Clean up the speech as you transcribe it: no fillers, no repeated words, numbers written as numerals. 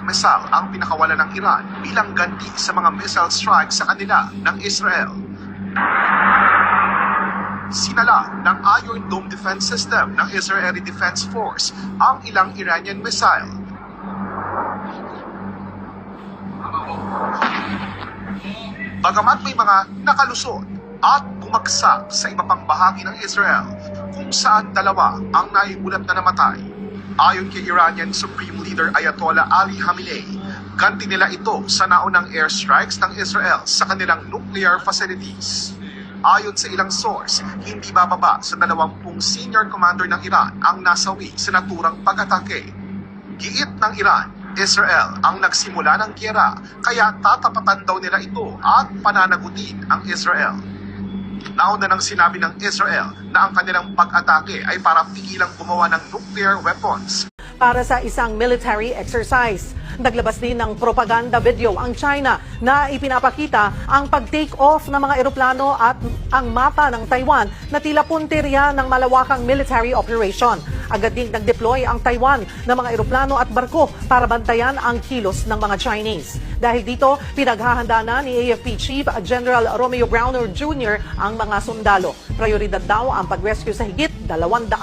missile ang pinakawala ng Iran bilang ganti sa mga missile strike sa kanila ng Israel. Sinala ng Iron Dome defense system ng Israeli Defense Force ang ilang Iranian missile. Bagamat may mga nakalusot at bumagsak sa iba pang bahagi ng Israel, kung saan dalawa ang naiulat na namatay. Ayon kay Iranian Supreme Leader Ayatollah Ali Khamenei, ganti nila ito sa naunang airstrikes ng Israel sa kanilang nuclear facilities. Ayon sa ilang source, hindi bababa sa 20 senior commander ng Iran ang nasawi sa naturang pag-atake. Giit ng Iran, Israel ang nagsimula ng giyera, kaya tatapatan daw nila ito at pananagutin ang Israel. Nauna nang sinabi ng Israel na ang kanilang pag-atake ay para pigilang gumawa ng nuclear weapons. Para sa isang military exercise, naglabas din ng propaganda video ang China na ipinapakita ang pag-take off ng mga eroplano at ang mapa ng Taiwan na tila punteriya ng malawakang military operation. Agad ding nag-deploy ang Taiwan ng mga eroplano at barko para bantayan ang kilos ng mga Chinese. Dahil dito, pinaghahanda na ni AFP Chief General Romeo Browner Jr. ang mga sundalo. Prioridad daw ang pag-rescue sa higit 200